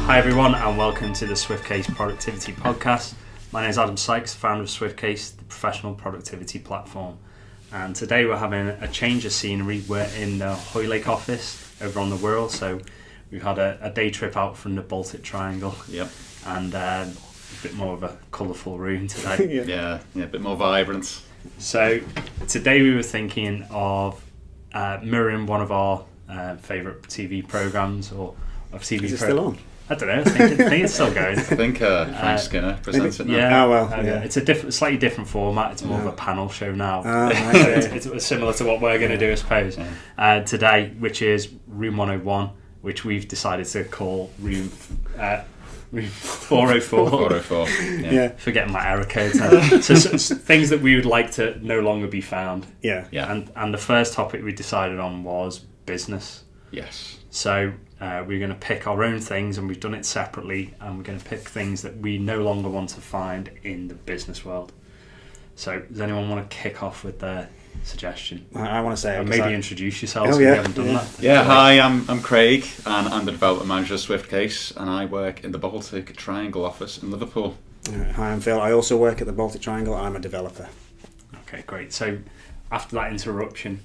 Hi everyone, and welcome to the SwiftCase Productivity Podcast. My name is Adam Sykes, founder of SwiftCase, the professional productivity platform. And today we're having a change of scenery. We're in the Hoylake office over on the Wirral, so we've had a day trip out from the Baltic Triangle. Yep. And a bit more of a colourful room today. yeah, a bit more vibrant. So today we were thinking of mirroring one of our favourite TV programmes or of TV. Is it still on? I don't know. I think it's still going. I think Frank Skinner presents it now. Yeah, oh, well, yeah. It's a slightly different format. It's more of a panel show now. It's similar to what we're going to do, I suppose, today, which is Room 101, which we've decided to call Room 404. 404. Yeah. Forgetting my error code. So things that we would like to no longer be found. Yeah. And the first topic we decided on was business. Yes. So we're going to pick our own things, and we've done it separately, and we're going to pick things that we no longer want to find in the business world. So does anyone want to kick off with their suggestion? I want to say... maybe introduce yourselves if you haven't done that. Yeah, hi, I'm Craig, and I'm the development manager of SwiftCase, and I work in the Baltic Triangle office in Liverpool. Hi, I'm Phil. I also work at the Baltic Triangle. I'm a developer. Okay, great. So after that interruption,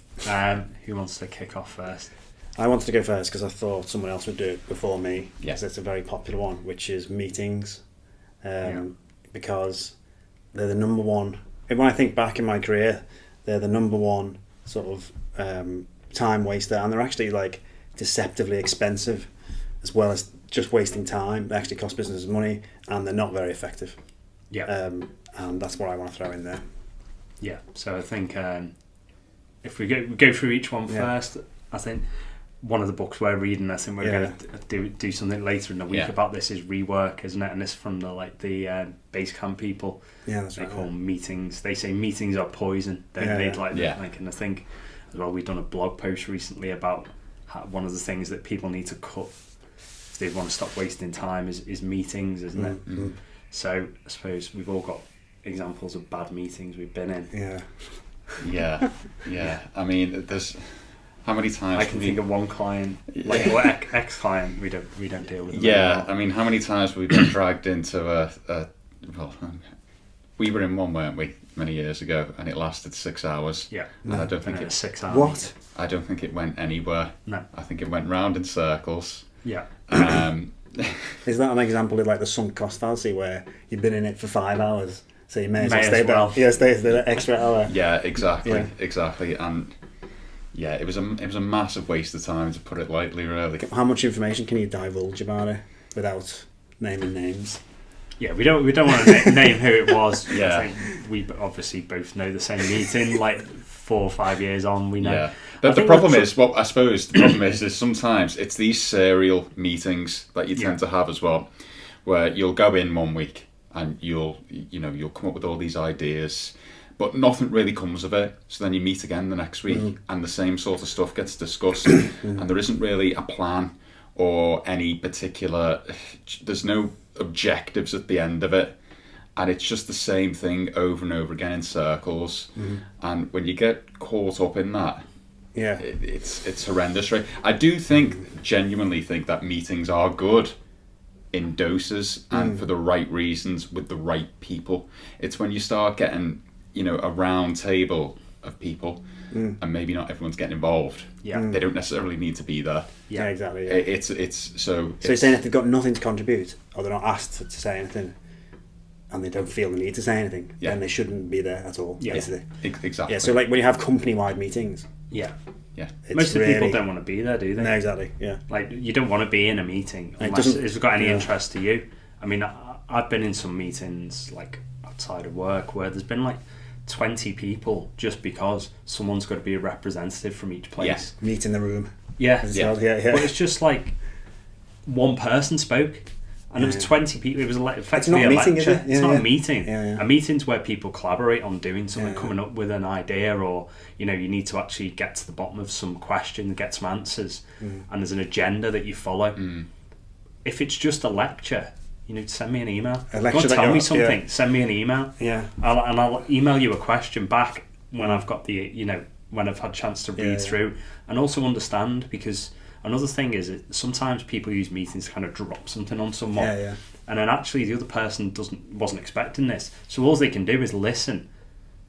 who wants to kick off first? I wanted to go first because I thought someone else would do it before me. Yes. It's a very popular one, which is meetings. Because they're the number one... When I think back in my career, they're the number one sort of time waster, and they're actually like deceptively expensive as well as just wasting time. They actually cost businesses money, and they're not very effective. Yeah. And that's what I want to throw in there. Yeah. So I think if we go through each one first, I think one of the books we're reading, I think we're going to do something later in the week about this, is Rework, isn't it? And this from the Basecamp people. Yeah, that's they right. Call meetings. They say meetings are poison. And I think as well, we've done a blog post recently about how one of the things that people need to cut if they want to stop wasting time is meetings, isn't it? Mm-hmm. So I suppose we've all got examples of bad meetings we've been in. Yeah. I mean, there's how many times I can think of one client, or ex-client, we don't deal with them anymore. I mean, how many times we've been dragged into we were in one, weren't we, many years ago, and it lasted 6 hours. Yeah. And I don't think it 6 hours. What? I don't think it went anywhere. No. I think it went round in circles. Yeah. Is that an example of like the sunk cost fallacy where you've been in it for 5 hours, so you may as well stay there? Yeah, stay the extra hour. Yeah, exactly. And yeah, it was a massive waste of time, to put it lightly, really. How much information can you divulge about it without naming names? Yeah, we don't want to name who it was. Yeah. I think we obviously both know the same meeting. 4 or 5 years on, we know. Yeah. But the problem is sometimes it's these serial meetings that you tend to have as well, where you'll go in 1 week and you'll come up with all these ideas, but nothing really comes of it. So then you meet again the next week, and the same sort of stuff gets discussed, and there isn't really a plan or any particular. There's no objectives at the end of it, and it's just the same thing over and over again in circles. And when you get caught up in that, it's horrendous, right? I do genuinely think that meetings are good in doses and for the right reasons with the right people. It's when you start getting a round table of people and maybe not everyone's getting involved. They don't necessarily need to be there. Yeah, exactly. Yeah. So you're saying if they've got nothing to contribute, or they're not asked to say anything, and they don't feel the need to say anything, then they shouldn't be there at all. Yeah, basically. Exactly. Yeah, so like when you have company-wide meetings. Yeah. Most of the people don't want to be there, do they? No, exactly. Yeah. Like, you don't want to be in a meeting unless it's got any interest to you. I mean, I've been in some meetings like outside of work where there's been like 20 people just because someone's got to be a representative from each place. Meet in the room. Yeah. But it's just like one person spoke and there was 20 people. It was effectively a meeting, lecture. Is it? It's not a meeting. Yeah. A meeting's where people collaborate on doing something, coming up with an idea, or you need to actually get to the bottom of some question, get some answers, and there's an agenda that you follow. If it's just a lecture, send me an email. If you want to tell me something, send me an email. Yeah. I'll email you a question back when I've got when I've had a chance to read through and also understand, because Another thing is sometimes people use meetings to kind of drop something on someone, and then actually the other person wasn't expecting this, so all they can do is listen.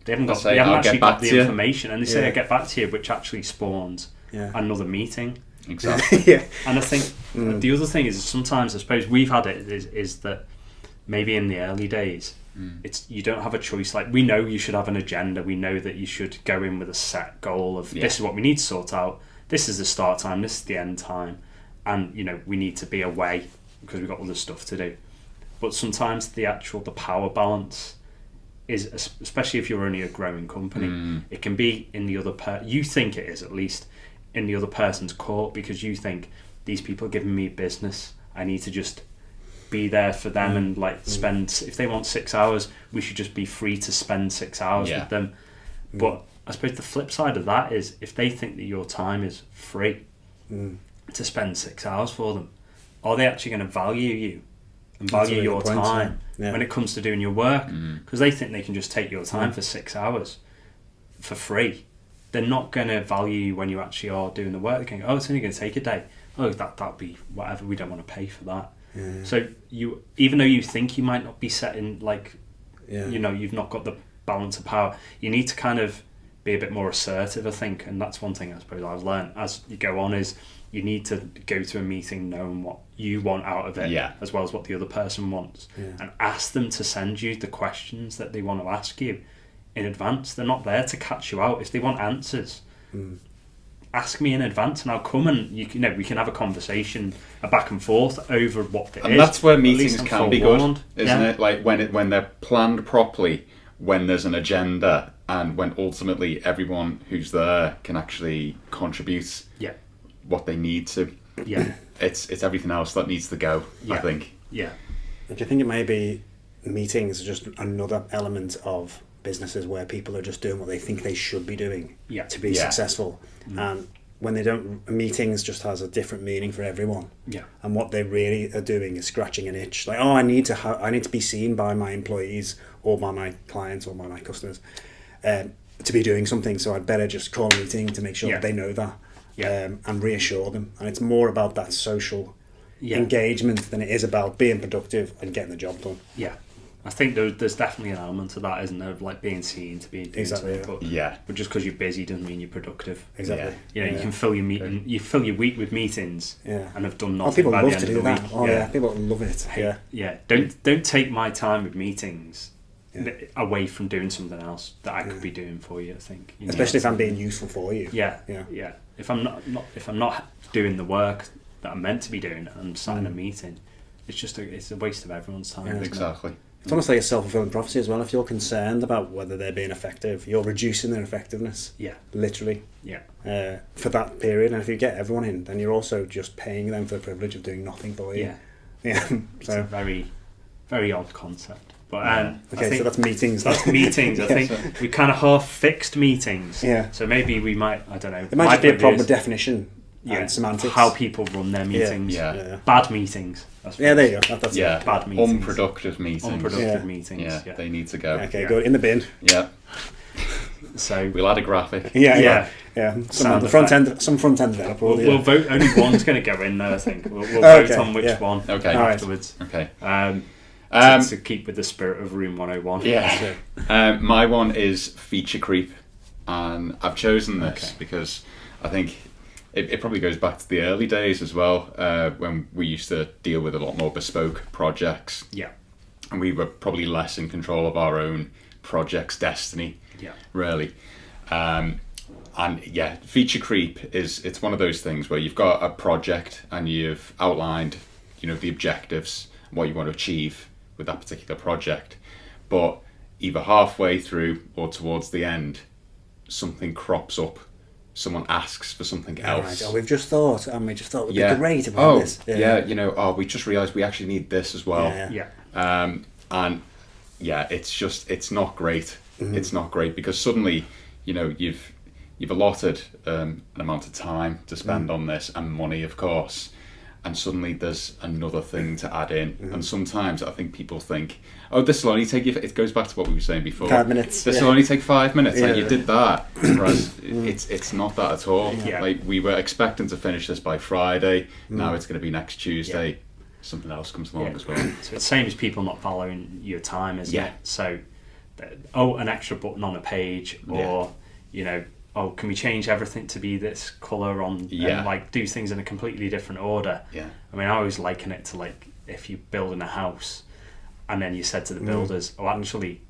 They haven't actually got the information, and they say, "I'll get back to you," which actually spawns another meeting. Exactly. And I think the other thing is sometimes, I suppose we've had it, is that maybe in the early days, you don't have a choice. Like, we know you should have an agenda. We know that you should go in with a set goal of this is what we need to sort out. This is the start time. This is the end time, and we need to be away because we've got other stuff to do. But sometimes the power balance is, especially if you're only a growing company, it can be in the other you think it is, at least, in the other person's court, because you think, these people are giving me business, I need to just be there for them and spend, if they want 6 hours, we should just be free to spend 6 hours with them. But I suppose the flip side of that is, if they think that your time is free to spend 6 hours for them, are they actually going to value you and value your time when it comes to doing your work? Because they think they can just take your time for 6 hours for free. They're not going to value you when you actually are doing the work. They're going, it's only going to take a day. That'll be whatever, we don't want to pay for that. So even though you think you might not be setting, you've not got the balance of power, you need to kind of be a bit more assertive, I think. And that's one thing I suppose I've learned as you go on, is you need to go to a meeting knowing what you want out of it, as well as what the other person wants, and ask them to send you the questions that they want to ask you in advance. They're not there to catch you out. If they want answers, ask me in advance, and I'll come, and we can have a conversation, a back and forth over what it is. And that's where meetings can be good, isn't it? Like when they're planned properly, when there's an agenda, and when ultimately everyone who's there can actually contribute what they need to. It's everything else that needs to go, I think. Do you think it may be meetings are just another element of businesses where people are just doing what they think they should be doing to be successful, and when they don't, meetings just has a different meaning for everyone, and what they really are doing is scratching an itch, like, I need to be seen by my employees or by my clients or by my customers to be doing something, so I'd better just call a meeting to make sure that they know that, and reassure them. And it's more about that social engagement than it is about being productive and getting the job done. I think there's definitely an element of that, isn't there, of like being seen to be doing something. But just because you're busy doesn't mean you're productive. Exactly. You can fill your meeting, you fill your week with meetings, and have done nothing people by love the end to of do the that. week. People love it. Don't take my time with meetings away from doing something else that I could be doing for you. I think, especially if I'm being useful for you. If I'm not doing the work that I'm meant to be doing, and I'm sat in a meeting, it's a waste of everyone's time. Exactly. It's almost like a self-fulfilling prophecy as well. If you're concerned about whether they're being effective, you're reducing their effectiveness. Literally. For that period, and if you get everyone in, then you're also just paying them for the privilege of doing nothing for you. It's a very, very odd concept. But so that's meetings. I think we kind of half fixed meetings. So maybe we might, I don't know. It might just be a problem with definition. Semantics. How people run their meetings. Bad meetings. There you go. That's bad meetings. Unproductive meetings. Yeah, they need to go. Okay, good. In the bin. So we'll add a graphic. Some front end developer. We'll vote. Only one's going to go in there, I think. We'll vote on which one afterwards. Okay. To keep with the spirit of Room 101. My one is feature creep, and I've chosen this because I think it probably goes back to the early days as well, when we used to deal with a lot more bespoke projects. And we were probably less in control of our own project's destiny, really. And feature creep it's one of those things where you've got a project and you've outlined, the objectives, what you want to achieve with that particular project, but either halfway through or towards the end, something crops up. Someone asks for something else. Right. We've just thought, and we just thought it would be great about this. We just realised we actually need this as well. It's not great. It's not great because suddenly, you've allotted an amount of time to spend on this, and money, of course, and suddenly there's another thing to add in. And sometimes I think people think, oh, this will only take you, it goes back to what we were saying before. 5 minutes. This will only take 5 minutes, Yeah. and you did that. Whereas it's not that at all. Yeah. Like, we were expecting to finish this by Friday, now it's going to be next Tuesday. Yeah. Something else comes along Yeah. as well. So it's the same as people not valuing your time, isn't Yeah. it? So, an extra button on a page, or can we change everything to be this colour on, Yeah. and like do things in a completely different order? Yeah. I mean, I always liken it to like if you're building a house, and then you said to the builders, "Oh, actually,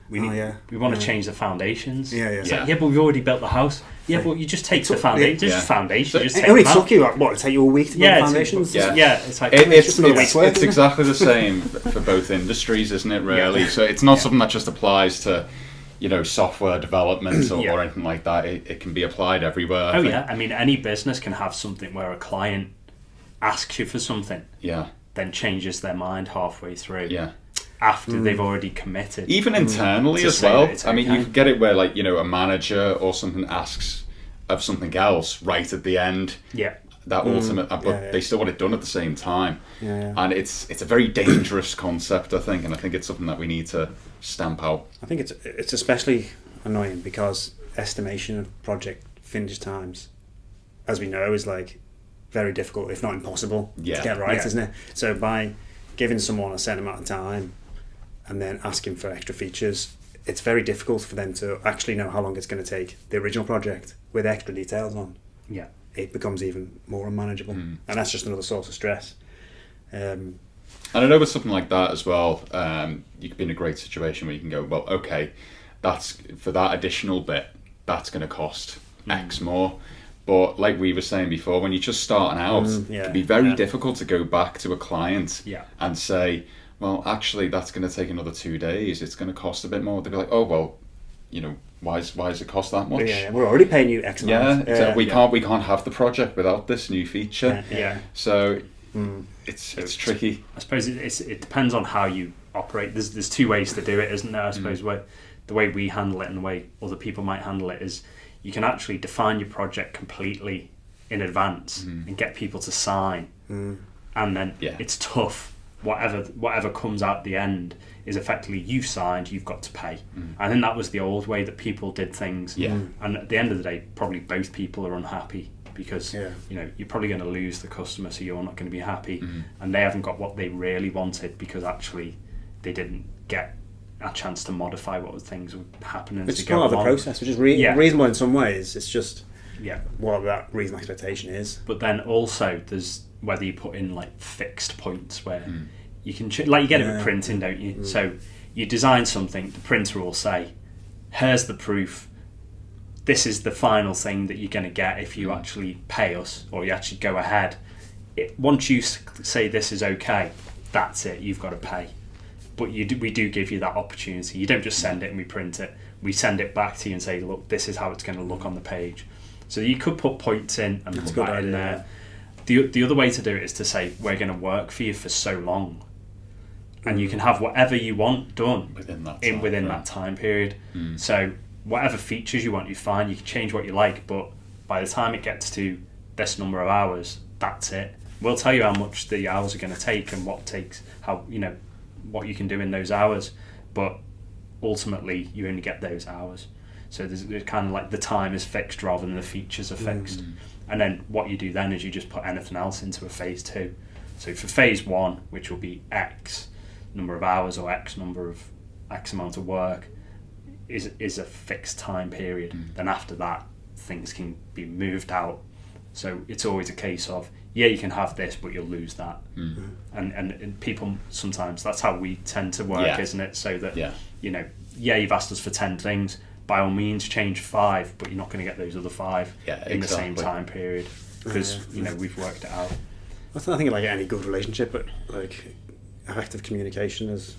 we want to change the foundations." Yeah, yeah. It's Yeah. like, yeah, but we've already built the house. Yeah, but you just take the foundation. Yeah. Just foundation. So you just It take only them out. took you, like, what, it take you a week to build Yeah, the foundations? Yeah. It's like It's just another week's work, isn't it? exactly the same for both industries, isn't it, really? Yeah. So it's not something that just applies to, software development or, Yeah. or anything like that. It can be applied everywhere. I Oh think. yeah, I mean, any business can have something where a client asks you for something, Yeah. then changes their mind halfway through Yeah. after they've already committed. Even internally To as say well. that it's I mean, okay. you could get it where, like, a manager or something asks of something else right at the end. Yeah, That ultimate, but yeah. they still want it done at the same time. Yeah. And it's a very dangerous concept, I think, and I think it's something that we need to stamp out. I think it's especially annoying because estimation of project finish times, as we know, is like very difficult, if not impossible, Yeah. to get right, Yeah. isn't it? So by giving someone a certain amount of time and then asking for extra features, it's very difficult for them to actually know how long it's going to take the original project with extra details on. yeah, It becomes even more unmanageable, and that's just another source of stress. And I know with something like that as well, you could be in a great situation where you can go, well, okay, that's for that additional bit, that's going to cost X more. But like we were saying before, when you're just starting out, yeah, it can be very yeah. difficult to go back to a client Yeah. and say, well, actually, that's going to take another 2 days. It's going to cost a bit more. They'd be like, oh, well, why does it cost that much? Yeah, we're already paying you X amount. Yeah, so we can't have the project without this new feature. yeah. So it's tricky. I suppose it depends on how you operate. There's two ways to do it, isn't there? I suppose the way we handle it and the way other people might handle it is you can actually define your project completely in advance and get people to sign, and then it's tough. Whatever comes out at the end is effectively you've signed, you've got to pay. I think that was the old way that people did things. Yeah. And at the end of the day, probably both people are unhappy because you're probably going to lose the customer, so you're not going to be happy, and they haven't got what they really wanted because actually they didn't get a chance to modify what things were happening. It's to go part of the along. process, which is reasonable in some ways. It's just what that reasonable expectation is. But then also there's whether you put in like fixed points where you can like you get it with printing, don't you? So you design something, the printer will say, here's the proof, this is the final thing that you're going to get if you actually pay us or you actually go ahead. Once you say this is okay, that's it, you've got to pay. But we do give you that opportunity. You don't just send it and we print it. We send it back to you and say, look, this is how it's going to look on the page. So you could put points in and put that in there. The other way to do it is to say, we're going to work for you for so long. And you can have whatever you want done within that time period. So whatever features you want, you find you can change what you like, but by the time it gets to this number of hours, that's it. We'll tell you how much the hours are going to take and what you can do in those hours, but ultimately you only get those hours. So there's kind of like the time is fixed rather than the features are fixed. And then what you do then is you just put anything else into a phase 2. So for phase 1, which will be X number of hours or X amount of work, is a fixed time period. Then after that, things can be moved out. So it's always a case of, you can have this, but you'll lose that. And people sometimes, that's how we tend to work, isn't it? So that, you've asked us for 10 things, by all means change 5, but you're not going to get those other 5 in the same time period because we've worked it out. I think like any good relationship, but like effective communication is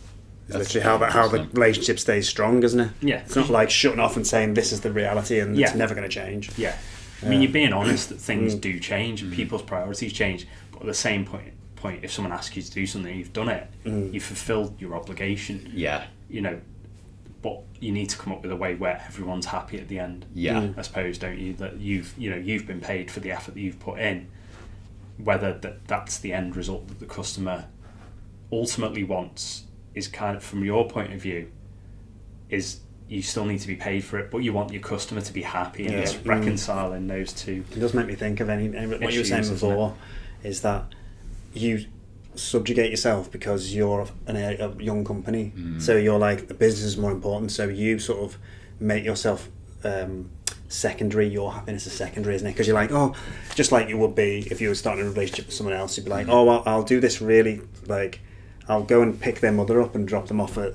literally how the relationship stays strong, isn't it? Yeah. It's not like shutting off and saying this is the reality and it's never going to change. Yeah. I mean, you're being honest that things do change and people's priorities change, but at the same point, if someone asks you to do something, you've done it, you've fulfilled your obligation. Yeah. But you need to come up with a way where everyone's happy at the end. Yeah. I suppose, don't you? That you've been paid for the effort that you've put in. whether that's the end result that the customer ultimately wants is kind of, from your point of view, is you still need to be paid for it, but you want your customer to be happy, and it's reconciling those two. It does make me think of what you were saying before, is that you subjugate yourself because you're a young company, so you're like, the business is more important, so you sort of make yourself secondary. Your happiness is secondary, isn't it? Because you're like, oh, just like you would be if you were starting a relationship with someone else, you'd be like, oh, well, I'll do this really, like, I'll go and pick their mother up and drop them off at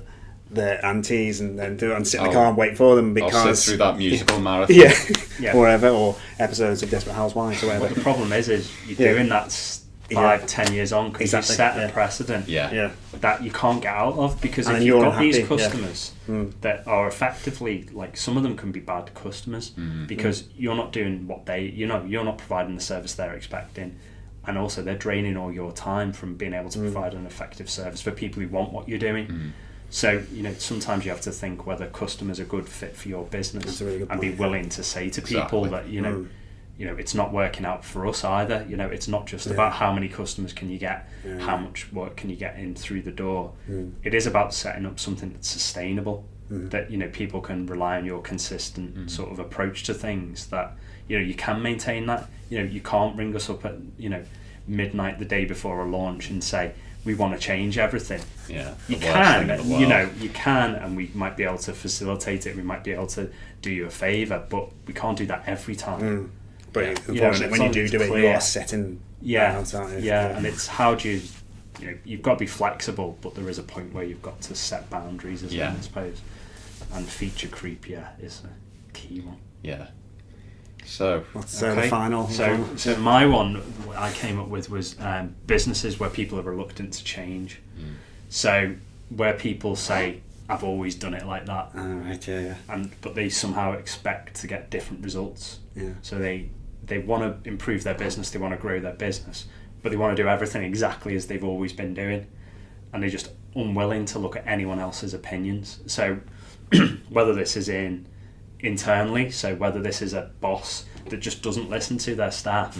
their aunties, and then do it and sit in the car and wait for them, because I'll sit through that musical marathon, or whatever, or episodes of Desperate Housewives or whatever. But the problem is you're doing that 5-10 years on, because you set a precedent that you can't get out of, because if you've got these customers that are effectively, like, some of them can be bad customers because you're not doing what you're not providing the service they're expecting, and also they're draining all your time from being able to provide an effective service for people who want what you're doing. So, sometimes you have to think whether customers are a good fit for your business, and be willing to say to people that, it's not working out for us either. It's not just about how many customers can you get, how much work can you get in through the door. It is about setting up something that's sustainable, that, people can rely on your consistent sort of approach to things, that, you can maintain that. You can't ring us up at, midnight the day before a launch and say, we want to change everything. You can, you can, and we might be able to facilitate it. We might be able to do you a favour, but we can't do that every time. But unfortunately, when you do it, you are setting bounds, aren't you? And it's how do you've got to be flexible, but there is a point where you've got to set boundaries as well, I suppose. And feature creep, is a key one. So the final. So my one I came up with was businesses where people are reluctant to change. So where people say, I've always done it like that. But they somehow expect to get different results. So they want to improve their business, they want to grow their business, but they want to do everything exactly as they've always been doing, and they're just unwilling to look at anyone else's opinions. So whether this is internally, so whether this is a boss that just doesn't listen to their staff,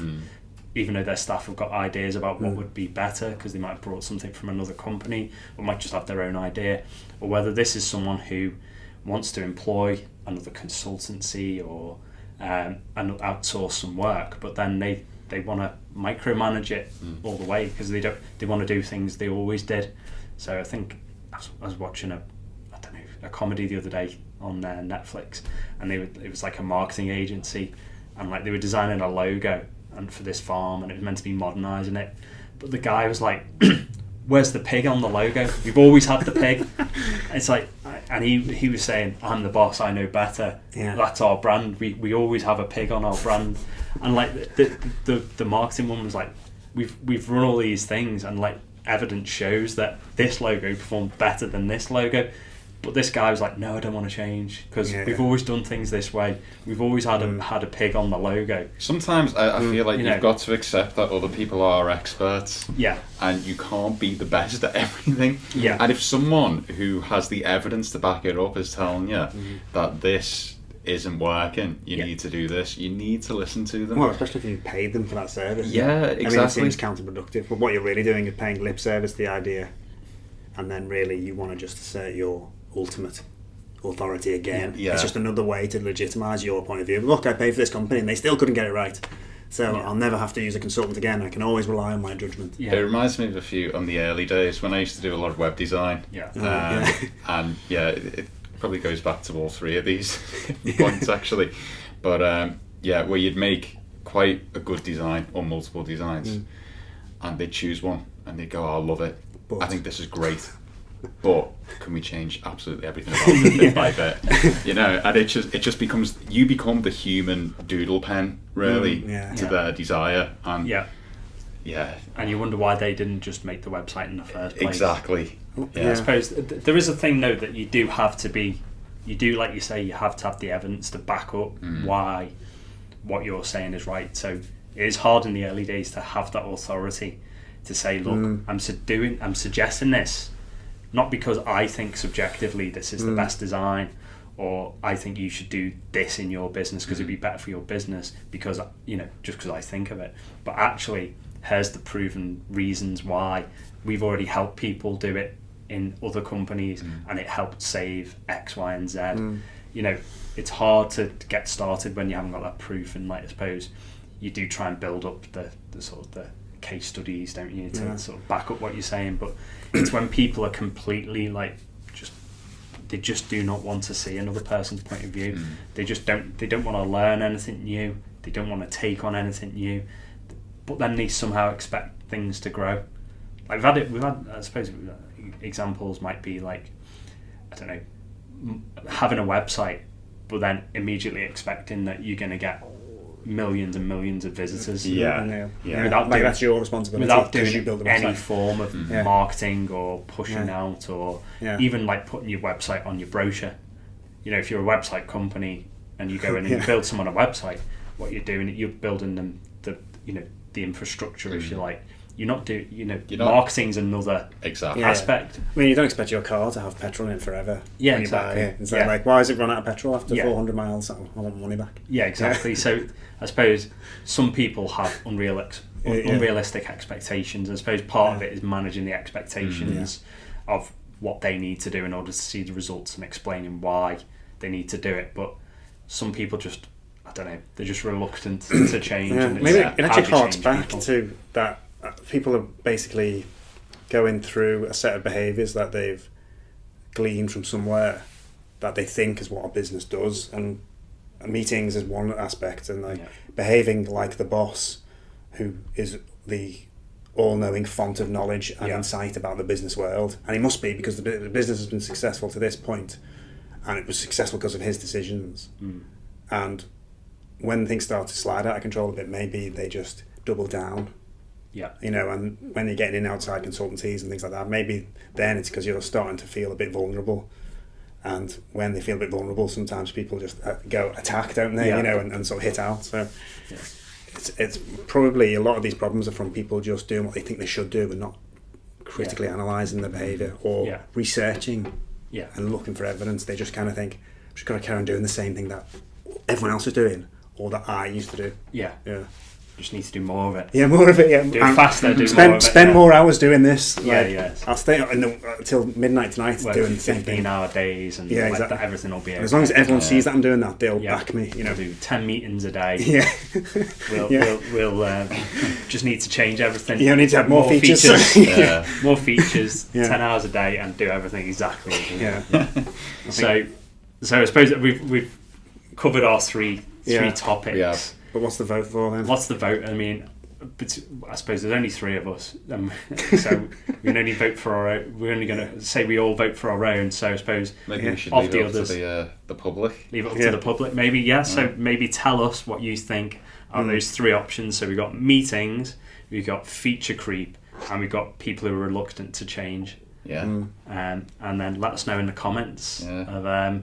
even though their staff have got ideas about what would be better, because they might have brought something from another company, or might just have their own idea, or whether this is someone who wants to employ another consultancy or and outsource some work, but then they want to micromanage it all the way, because they want to do things they always did. So I think I was watching a comedy the other day on Netflix, and it was like a marketing agency, and like they were designing a logo and for this farm, and it was meant to be modernising it, but the guy was like, where's the pig on the logo? We've always had the pig. It's like, and he was saying, I'm the boss, I know better. That's our brand. We always have a pig on our brand. And like the marketing woman was like, we've run all these things, and like evidence shows that this logo performed better than this logo. But this guy was like, no, I don't want to change, because we've always done things this way. We've always had a pig on the logo. Sometimes I feel like you've got to accept that other people are experts. And you can't be the best at everything. And if someone who has the evidence to back it up is telling you that this isn't working, you need to do this, you need to listen to them. Well, especially if you paid them for that service. Exactly. I mean, it seems counterproductive, but what you're really doing is paying lip service to the idea, and then really you want to just assert your ultimate authority again. It's just another way to legitimise your point of view. Look, I paid for this company and they still couldn't get it right, so I'll never have to use a consultant again. I can always rely on my judgment. It reminds me of a few on the early days when I used to do a lot of web design. And it probably goes back to all three of these points actually, but where you'd make quite a good design or multiple designs, and they'd choose one and they'd go, I love it, I think this is great, but can we change absolutely everything about it bit by bit? And it just becomes, you become the human doodle pen really to their desire, and and you wonder why they didn't just make the website in the first place. Exactly. I suppose there is a thing though that you do have to be, like you say, you have to have the evidence to back up why what you're saying is right. So it is hard in the early days to have that authority to say, look, I'm suggesting this, not because I think subjectively this is the best design, or I think you should do this in your business because it'd be better for your business, because just because I think of it, but actually here's the proven reasons why. We've already helped people do it in other companies, and it helped save X, Y, and Z. You know, it's hard to get started when you haven't got that proof, and like I suppose you do try and build up the sort of the case studies, don't you, to sort of back up what you're saying. But it's when people are completely like they just do not want to see another person's point of view. They don't want to learn anything new. They don't want to take on anything new. But then they somehow expect things to grow. Like we've had I suppose examples might be like, I don't know, having a website, but then immediately expecting that you're going to get millions and millions of visitors. Without like that's your responsibility. Without doing any form of marketing or pushing out, or even like putting your website on your brochure. You know, if you're a website company and you go in and you build someone a website, what you're doing, you're building them the infrastructure, if you like. You're not marketing's another aspect. I mean, you don't expect your car to have petrol in it forever. Yeah, exactly. It's like, why has it run out of petrol after 400 miles? I want money back. Yeah, exactly. So I suppose some people have unrealistic expectations. I suppose part of it is managing the expectations of what they need to do in order to see the results and explaining why they need to do it. But some people just, I don't know, they're just reluctant to change. Yeah. And maybe it actually harks back people to that. People are basically going through a set of behaviours that they've gleaned from somewhere that they think is what a business does, and meetings is one aspect, and like behaving like the boss who is the all-knowing font of knowledge and insight about the business world, and he must be, because the business has been successful to this point, and it was successful because of his decisions. And when things start to slide out of control a bit, maybe they just double down. You know, and when you're getting in outside consultancies and things like that, maybe then it's because you're starting to feel a bit vulnerable. And when they feel a bit vulnerable, sometimes people just go attack, don't they? You know, and sort of hit out. So it's probably a lot of these problems are from people just doing what they think they should do and not critically analysing their behaviour or researching and looking for evidence. They just kind of think, I'm just going to carry on doing the same thing that everyone else is doing or that I used to do. Just need to do more of it. Yeah, more of it. Yeah, do it faster. Do spend more of it. Spend more hours doing this. I'll stay until midnight tonight doing the same thing. 15-hour days, and exactly. Everything will be okay. As long as everyone sees that I'm doing that, they'll back me. You know, we'll do 10 meetings a day. We'll just need to change everything. You need to have more features. More features. 10 hours a day, and do everything exactly. So I suppose that we've covered our three topics. Yeah. But what's the vote for then? What's the vote? I mean, I suppose there's only three of us, so we can only vote for our own. We're only going to say we all vote for our own. So I suppose maybe we should leave it up to the public. Leave it up to the public, maybe. So maybe tell us what you think are those three options. So we've got meetings, we've got feature creep, and we've got people who are reluctant to change. And then let us know in the comments of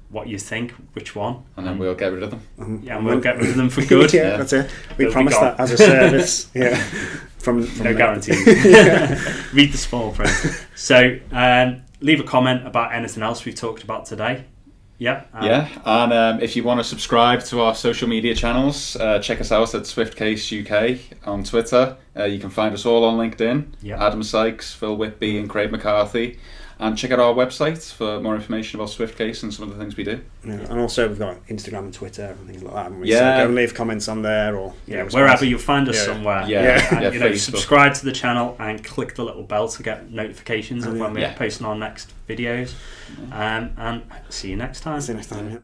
what you think, which one, and then we'll get rid of them. And we'll get rid of them for good. That's it. We promise that as a service. From no guarantees. Read the small print. So leave a comment about anything else we've talked about today. And if you want to subscribe to our social media channels, check us out at SwiftCase UK on Twitter. You can find us all on LinkedIn. Adam Sykes, Phil Whitby and Craig McCarthy. And check out our website for more information about SwiftCase and some of the things we do. And also we've got Instagram and Twitter and things like that, haven't we? So go and leave comments on there, or wherever you'll find us somewhere. And, subscribe to the channel and click the little bell to get notifications of when we're posting our next videos. And see you next time.